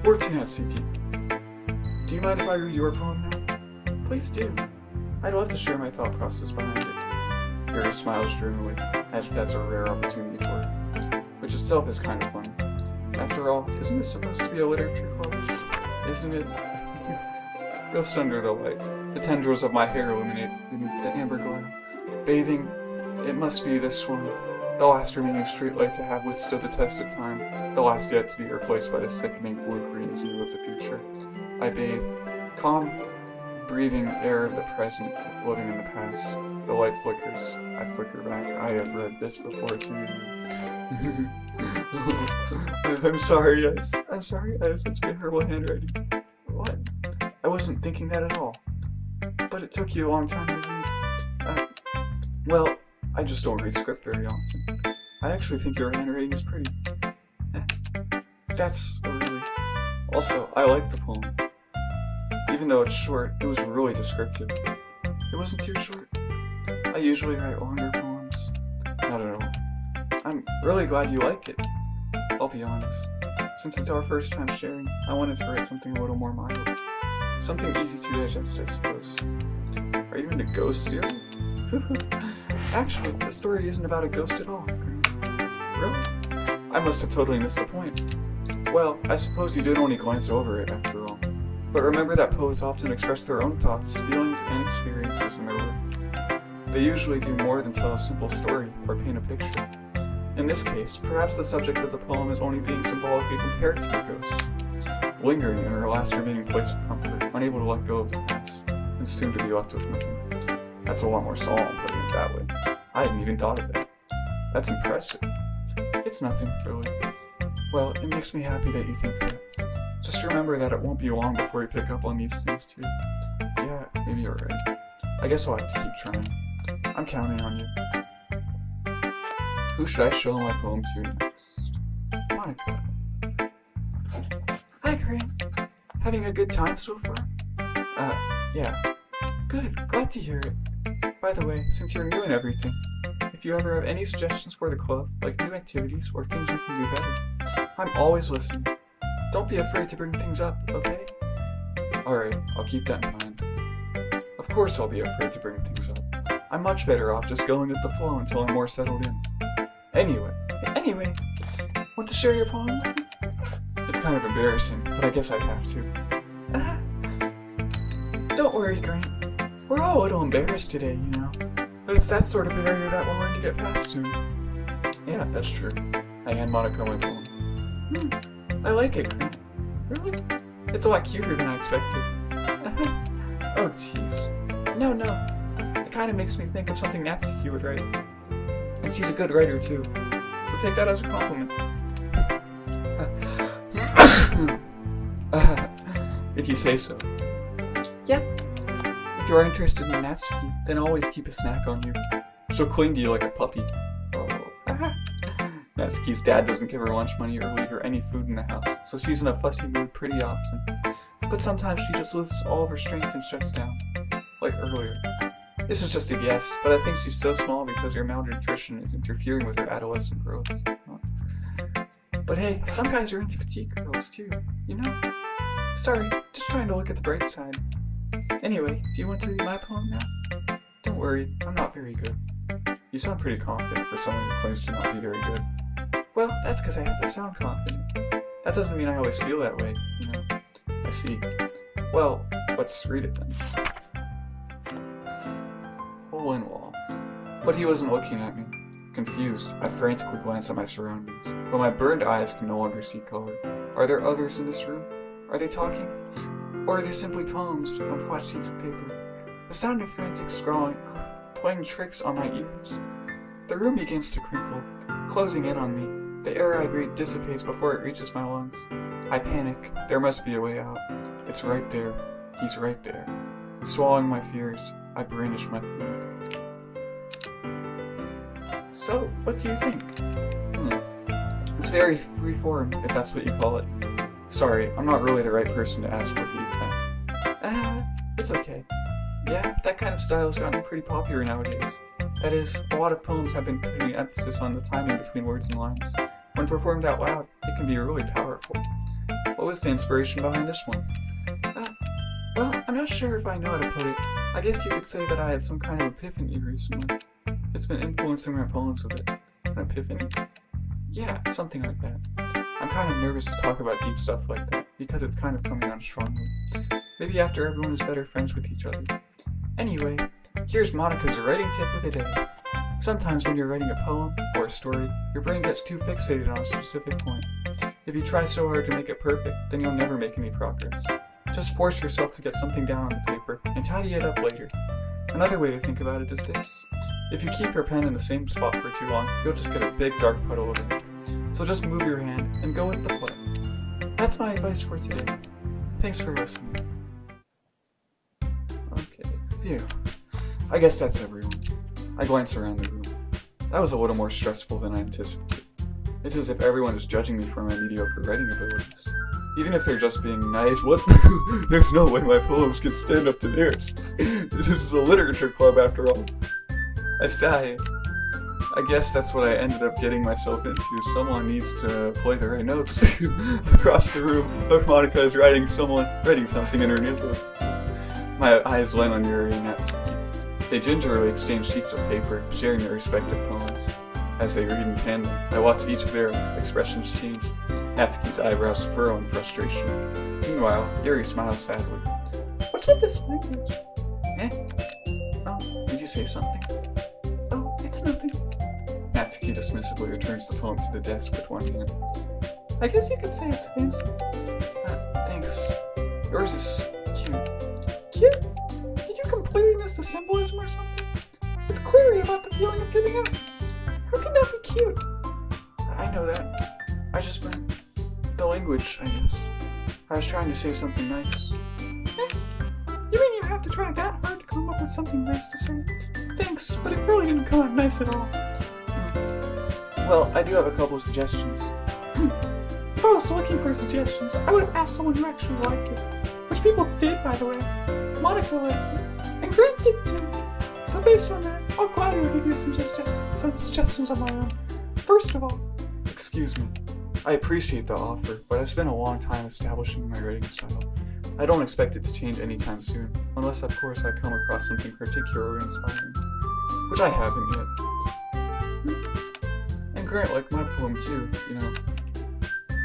or to Natsuki. Do you mind if I read your poem now? Please do. I'd love to share my thought process behind it. Yuri smiles dreamily, as if that's a rare opportunity for her, which itself is kind of funny. After all, isn't this supposed to be a literature club? Isn't it? Ghost under the light. The tendrils of my hair illuminate the amber glow. Bathing, it must be this one. The last remaining streetlight to have withstood the test of time, the last yet to be replaced by the sickening blue-green view of the future. I bathe, calm, breathing air of the present, living in the past. The light flickers. I flicker back. I have read this before too. I'm sorry, I'm sorry, I have such terrible handwriting. What? I wasn't thinking that at all. But it took you a long time to read. Well, I just don't read script very often. I actually think your handwriting is pretty. That's a relief. Also, I like the poem. Even though it's short, it was really descriptive. It wasn't too short. I usually write longer poems. Not at all. I'm really glad you like it. I'll be honest. Since it's our first time sharing, I wanted to write something a little more mild. Something easy to digest, I suppose. Are you into ghosts here? Actually, the story isn't about a ghost at all. Really? I must have totally missed the point. Well, I suppose you did only glance over it after all. But remember that poets often express their own thoughts, feelings, and experiences in their work. They usually do more than tell a simple story or paint a picture. In this case, perhaps the subject of the poem is only being symbolically compared to a ghost, lingering in her last remaining place of comfort, unable to let go of the past, and soon to be left with nothing. That's a lot more solemn putting it that way. I hadn't even thought of that. That's impressive. It's nothing, really. Well, it makes me happy that you think that. Just remember that it won't be long before you pick up on these things too. Yeah, maybe you're right. I guess I'll have to keep trying. I'm counting on you. Who should I show my poem to next? Monica. Hi, Grant. Having a good time so far? Yeah. Good, glad to hear it. By the way, since you're new and everything, if you ever have any suggestions for the club, like new activities or things we can do better, I'm always listening. Don't be afraid to bring things up, okay? Alright, I'll keep that in mind. Of course I'll be afraid to bring things up. I'm much better off just going with the flow until I'm more settled in. Anyway, want to share your poem with me? It's kind of embarrassing, but I guess I'd have to. Don't worry, Grant. We're all a little embarrassed today, you know. But it's that sort of barrier that we'll learn to get past soon. Yeah, that's true. I hand Monica my poem. I like it, Grant. Really? It's a lot cuter than I expected. Oh, jeez. No. It kind of makes me think of something Natsuki would write. And she's a good writer, too. So take that as a compliment. If you say so. Yep. If you are interested in Natsuki, then always keep a snack on you. She'll cling to you like a puppy. Oh. Natsuki's dad doesn't give her lunch money or leave her any food in the house, so she's in a fussy mood pretty often. But sometimes she just loses all of her strength and shuts down. Like earlier. This is just a guess, but I think she's so small because her malnutrition is interfering with her adolescent growth. But hey, some guys are into petite girls too, you know? Sorry, just trying to look at the bright side. Anyway, do you want to read my poem now? Don't worry, I'm not very good. You sound pretty confident for someone who claims to not be very good. Well, that's because I have to sound confident. That doesn't mean I always feel that way, you know? I see. Well, let's read it then. Hole in wall. But he wasn't looking at me. Confused, I frantically glanced at my surroundings, but my burned eyes can no longer see color. Are there others in this room? Are they talking? Or are they simply poems on flat sheets of paper? The sound of frantic scrawling, playing tricks on my ears. The room begins to crinkle, closing in on me. The air I breathe dissipates before it reaches my lungs. I panic. There must be a way out. It's right there. He's right there. Swallowing my fears, I brandish my food. So, what do you think? It's very freeform, if that's what you call it. Sorry, I'm not really the right person to ask for feedback. It's okay. Yeah, that kind of style has gotten pretty popular nowadays. That is, a lot of poems have been putting emphasis on the timing between words and lines. When performed out loud, it can be really powerful. What was the inspiration behind this one? Well, I'm not sure if I know how to put it. I guess you could say that I had some kind of epiphany recently. It's been influencing my poems a bit. An epiphany? Yeah, something like that. I'm kind of nervous to talk about deep stuff like that, because it's kind of coming on strongly. Maybe after everyone is better friends with each other. Anyway, here's Monica's writing tip of the day. Sometimes when you're writing a poem or a story, your brain gets too fixated on a specific point. If you try so hard to make it perfect, then you'll never make any progress. Just force yourself to get something down on the paper and tidy it up later. Another way to think about it is this. If you keep your pen in the same spot for too long, you'll just get a big dark puddle of ink. So just move your hand and go with the flow. That's my advice for today. Thanks for listening. Okay, phew. I guess that's everyone. I glance around the room. That was a little more stressful than I anticipated. It's as if everyone is judging me for my mediocre writing abilities. Even if they're just being nice, what? There's no way my poems can stand up to theirs. This is a literature club after all. I sigh. I guess that's what I ended up getting myself into. Someone needs to play the right notes. Across the room, look, Monica is writing something in her notebook. My eyes land on Yuri and Natsuki. They gingerly exchange sheets of paper, sharing their respective poems. As they read in tandem, I watch each of their expressions change. Natsuki's eyebrows furrow in frustration. Meanwhile, Yuri smiles sadly. What's with this language? Eh? Oh, did you say something? Oh, it's nothing. Natsuki dismissively returns the poem to the desk with one hand. I guess you could say it's fancy. Thanks. Yours is cute. Cute? Did you completely miss the symbolism or something? It's query about the feeling of giving up. How can that be cute? I know that. I just meant the language, I guess. I was trying to say something nice. Eh? You mean you have to try that hard to come up with something nice to say? Thanks, but it really didn't come out nice at all. Well, I do have a couple of suggestions. If I was looking for suggestions, I would have asked someone who actually liked it. Which people did, by the way. Monica liked it, and Grant did too. So based on that, I'll gladly give you some suggestions on my own. First of all, excuse me. I appreciate the offer, but I've spent a long time establishing my writing style. I don't expect it to change anytime soon, unless of course I come across something particularly inspiring, which I haven't yet. And Grant liked my poem too, you know.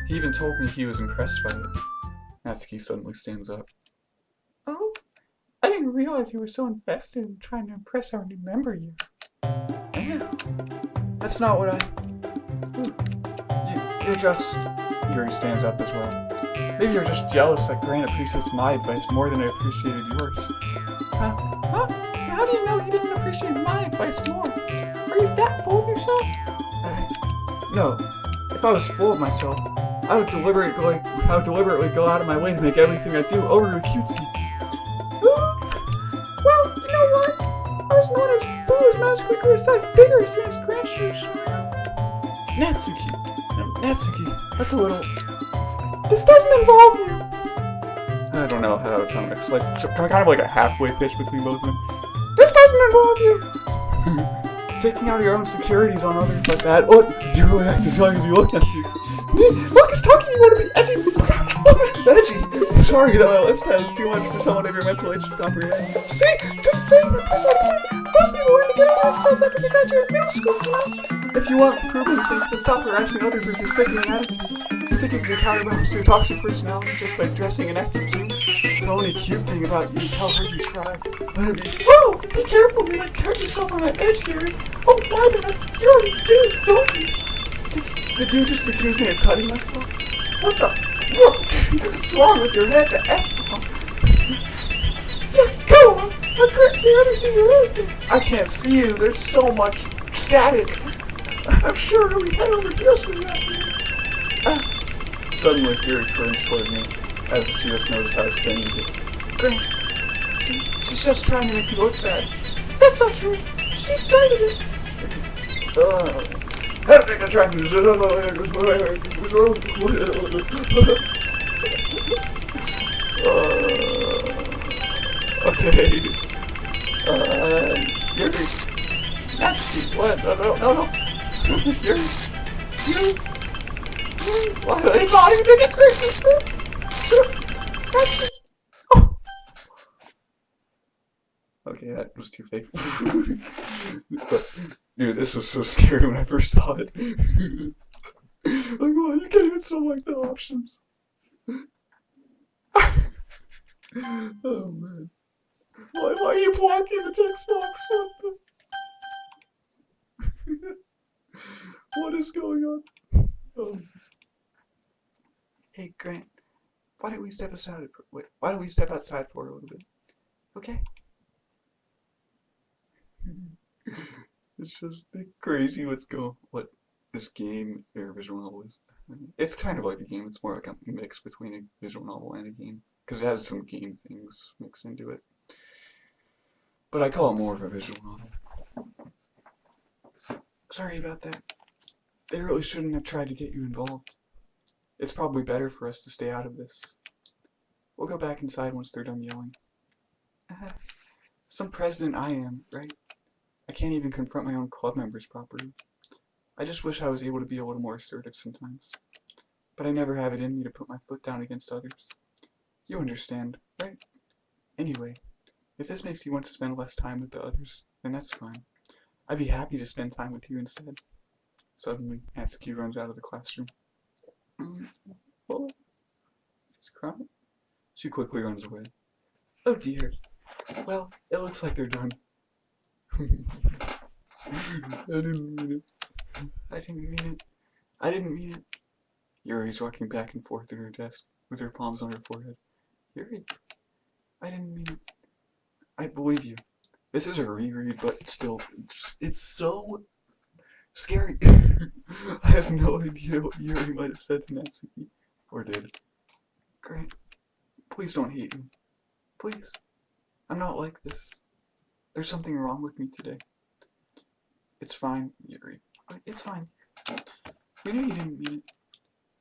He even told me he was impressed by it. Natsuki suddenly stands up. Oh, I didn't realize you were so invested in trying to impress our new member here. Yeah, that's not what You're just... Yuri stands up as well. Maybe you're just jealous that Grant appreciates my advice more than I appreciated yours. Huh? How do you know he didn't appreciate my advice more? Are you that full of yourself? No. If I was full of myself, I would deliberately go out of my way to make everything I do overly cutesy. Well, you know what? I was not as Boo as magically grew a size bigger as soon as Grant showed up. Natsuki! Natsuki, that's a little... This doesn't involve you! I don't know how that would sound next. Like, kind of like a halfway pitch between both of them. This doesn't involve you! Taking out your own securities on others like that. What? You really act as young as you look, Natsuki. Look, it's Doki, you want to be edgy! Edgy! Sorry that my lifestyle is too much for someone of your mental age to comprehend. See? Just saying that most people learn to get over themselves after they graduate middle school, you know? If you want to prove anything, then stop harassing others with your sickening attitudes. You think you can counterbalance your toxic personality just by dressing and acting cute? The only cute thing about you is how hard you try. Whoa! Be careful, you might cut yourself on that edge here. Oh, why not? You already did, don't you? Did you just accuse me of cutting myself? What the? What's wrong with your head? The F-bomb? Yeah, go on! I can't hear everything you're saying. I can't see you. There's so much static. I'm sure we head over just for that. Suddenly, Fury turns toward me, as if she just noticed I was standing here. Grant, she's just trying to make you look bad. That's not true. She started it. I don't think I'm trying to... Okay. Yuri. Natsuki, what? No. Yuri. What? It's all even gonna get crazy. Natsuki. Oh. Okay, that was too fake. But, dude, this was so scary when I first saw it. Like, oh, you can't even still like the options. Oh man. Why are you blocking the text box? What is going on? Hey Grant, why don't we step outside for a little bit? Okay? It's just crazy what this game or visual novel is. It's kind of like a game. It's more like a mix between a visual novel and a game, because it has some game things mixed into it. But I call it more of a visual novel. Sorry about that. They really shouldn't have tried to get you involved. It's probably better for us to stay out of this. We'll go back inside once they're done yelling. Some president I am, right? I can't even confront my own club members properly. I just wish I was able to be a little more assertive sometimes. But I never have it in me to put my foot down against others. You understand, right? Anyway, if this makes you want to spend less time with the others, then that's fine. I'd be happy to spend time with you instead. Suddenly, Natsuki runs out of the classroom. Oh, she's crying. She quickly runs away. Oh dear. Well, it looks like they're done. I didn't mean it. I didn't mean it. Yuri's walking back and forth at her desk with her palms on her forehead. Yuri, I didn't mean it. I believe you. This is a reread, but still, it's so scary. I have no idea what Yuri might have said to Natsuki, or did. Grant, please don't hate me. Please. I'm not like this. There's something wrong with me today. It's fine, Yuri. It's fine. We know you didn't mean it.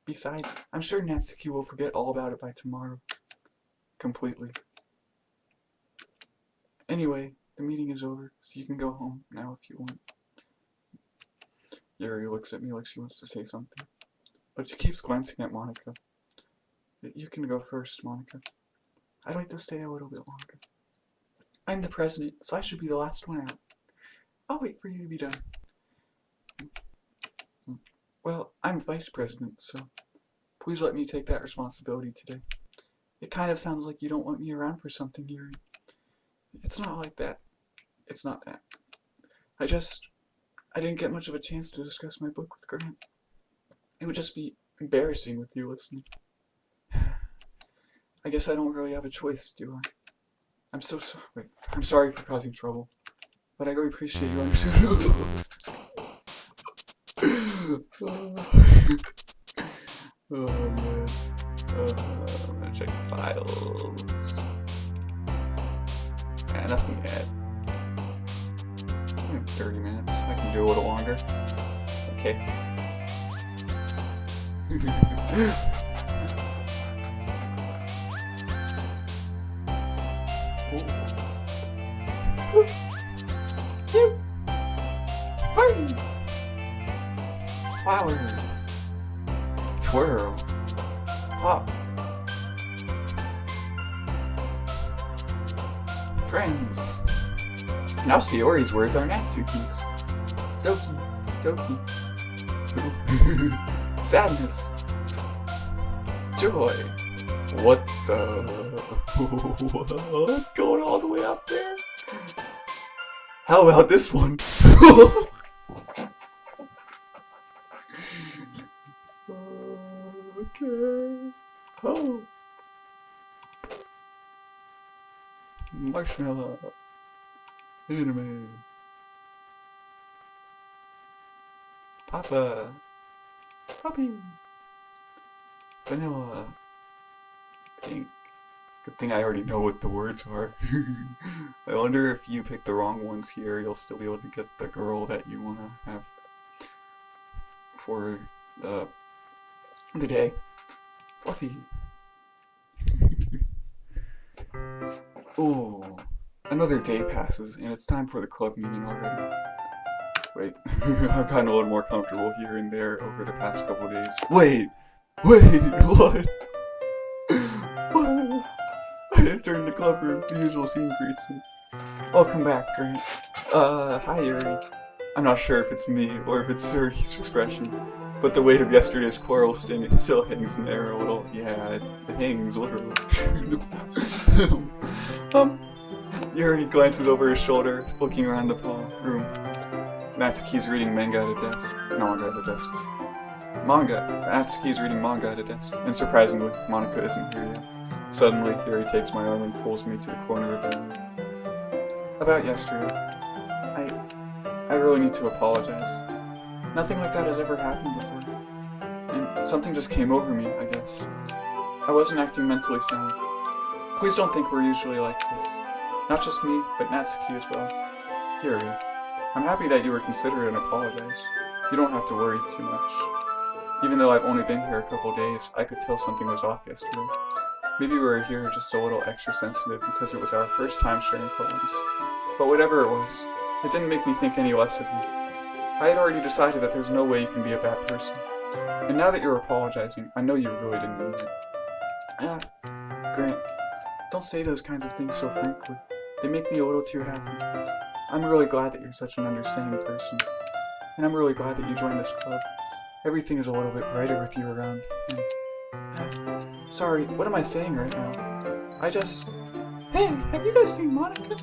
Besides, I'm sure Natsuki will forget all about it by tomorrow. Completely. Anyway, the meeting is over, so you can go home now if you want. Yuri looks at me like she wants to say something, but she keeps glancing at Monica. You can go first, Monica. I'd like to stay a little bit longer. I'm the president, so I should be the last one out. I'll wait for you to be done. Well, I'm vice president, so please let me take that responsibility today. It kind of sounds like you don't want me around for something, Yuri. It's not like that. It's not that. I didn't get much of a chance to discuss my book with Grant. It would just be embarrassing with you listening. I guess I don't really have a choice, do I? I'm so sorry. I'm sorry for causing trouble, but I really appreciate you understanding. Oh man. I'm gonna check the files. Yeah, nothing yet. 30 minutes. I can do a little longer. Okay. Flower. Twirl. Pop. Friends. Now Shiori's words are Natsuki's. Doki. Doki. Sadness. Joy. What the? What's going all the way up there? How about this one? Okay. Oh. Marshmallow. Anime. Papa. Puppy. Vanilla. Pink. Good thing I already know what the words are. I wonder if you pick the wrong ones here, you'll still be able to get the girl that you want to have for the day. Fluffy. Ooh. Another day passes, and it's time for the club meeting already. Wait, I've gotten a little more comfortable here and there over the past couple days. Wait, what? What? I entered the club room, the usual scene greets me. Welcome back, Grant. Hi, Yuri. I'm not sure if it's me, or if it's Yuri's expression, but the weight of yesterday's quarrel still hangs in the air a little. Yeah, it hangs, literally. Yuri glances over his shoulder, looking around the room. Natsuki's reading manga at a desk. Natsuki's reading manga at a desk. And surprisingly, Monika isn't here yet. Suddenly, Yuri takes my arm and pulls me to the corner of the room. About yesterday. I really need to apologize. Nothing like that has ever happened before. And something just came over me, I guess. I wasn't acting mentally sound. Please don't think we're usually like this. Not just me, but Natsuki as well. Yuri, I'm happy that you were considerate and apologized. You don't have to worry too much. Even though I've only been here a couple days, I could tell something was off yesterday. Maybe we were here just a little extra sensitive because it was our first time sharing poems. But whatever it was, it didn't make me think any less of you. I had already decided that there's no way you can be a bad person. And now that you're apologizing, I know you really didn't mean it. Grant, don't say those kinds of things so frankly. They make me a little too happy. I'm really glad that you're such an understanding person. And I'm really glad that you joined this club. Everything is a little bit brighter with you around. Sorry, what am I saying right now? Hey, have you guys seen Monika?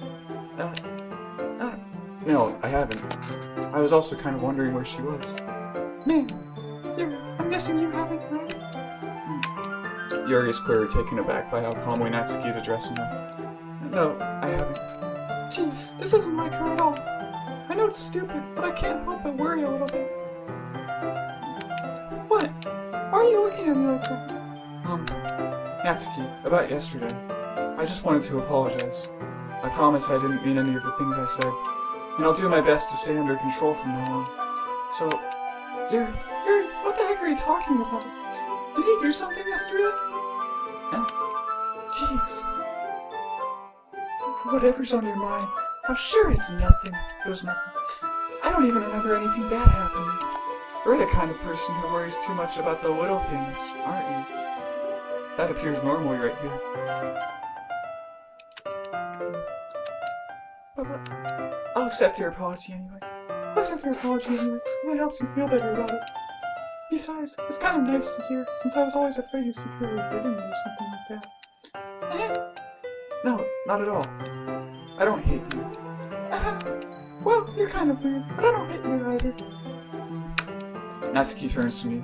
No, I haven't. I was also kind of wondering where she was. Man, I'm guessing you haven't, right? Yuri is clearly taken aback by how calmly Natsuki is addressing her. No, I haven't. Jeez, this isn't like her at all. I know it's stupid, but I can't help but worry a little bit. What? Why are you looking at me like that? Natsuki, about yesterday. I just wanted to apologize. I promise I didn't mean any of the things I said, and I'll do my best to stay under control from now on. So, Yuri, what the heck are you talking about? Did you do something yesterday? Jeez. Whatever's on your mind, I'm sure it's nothing. It was nothing. I don't even remember anything bad happening. You're the kind of person who worries too much about the little things, aren't you? That appears normal right here. I'll accept your apology anyway. It helps you feel better about it. Besides, it's kind of nice to hear, since I was always afraid you secretly hated me or something like that. No, not at all. I don't hate you. Well, you're kind of weird, but I don't hate you either. Natsuki turns to me.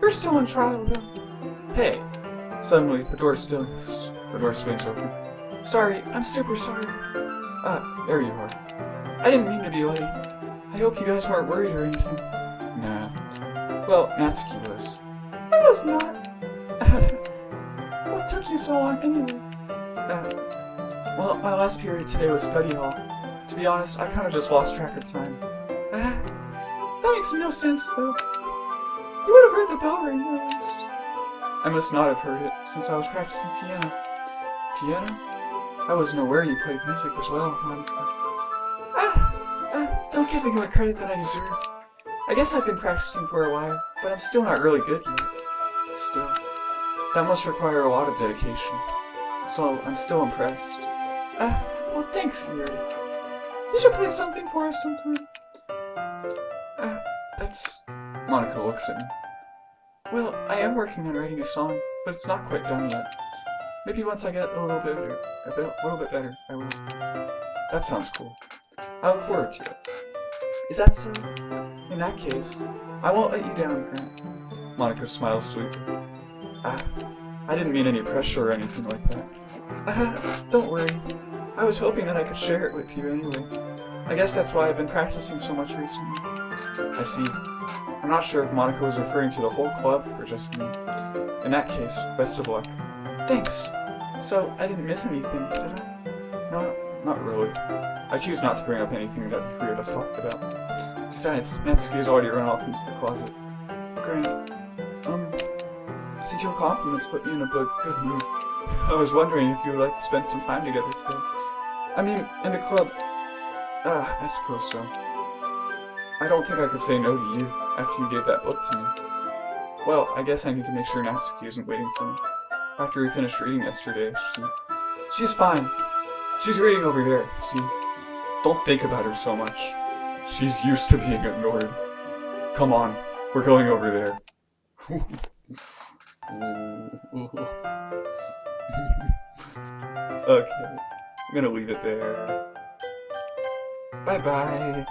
You're still on trial, though. Hey! Suddenly, the door swings open. Sorry, I'm super sorry. There you are. I didn't mean to be late. I hope you guys weren't worried or anything. Nah. Well, Natsuki was. I was not. What took you so long anyway? Well, my last period today was study hall. To be honest, I kind of just lost track of time. That makes no sense, though. You would have heard the bell ring at least. I must not have heard it, since I was practicing piano. Piano? I wasn't aware you played music as well, Monica. Don't give me more credit than I deserve. I guess I've been practicing for a while, but I'm still not really good yet. Still, that must require a lot of dedication. So I'm still impressed. Well thanks, Yuri. You should play something for us sometime. That's... Monica looks at me. Well, I am working on writing a song, but it's not quite done yet. Maybe once I get a little bit better, I will. That sounds cool. I look forward to it. Is that so? In that case, I won't let you down, Grant. Monica smiles sweetly. I didn't mean any pressure or anything like that. Don't worry. I was hoping that I could share it with you anyway. I guess that's why I've been practicing so much recently. I see. I'm not sure if Monica was referring to the whole club or just me. In that case, best of luck. Thanks. So, I didn't miss anything, did I? No, not really. I choose not to bring up anything that the three of us talked about. Besides, Natsuki has already run off into the closet. Grant, since your compliments put me in a good mood, I was wondering if you would like to spend some time together today. I mean, in the club. I suppose so. I don't think I could say no to you after you gave that book to me. Well, I guess I need to make sure Natsuki isn't waiting for me. After we finished reading yesterday, she's fine. She's reading over there, see? Don't think about her so much. She's used to being ignored. Come on, we're going over there. Okay, I'm gonna leave it there. Bye-bye.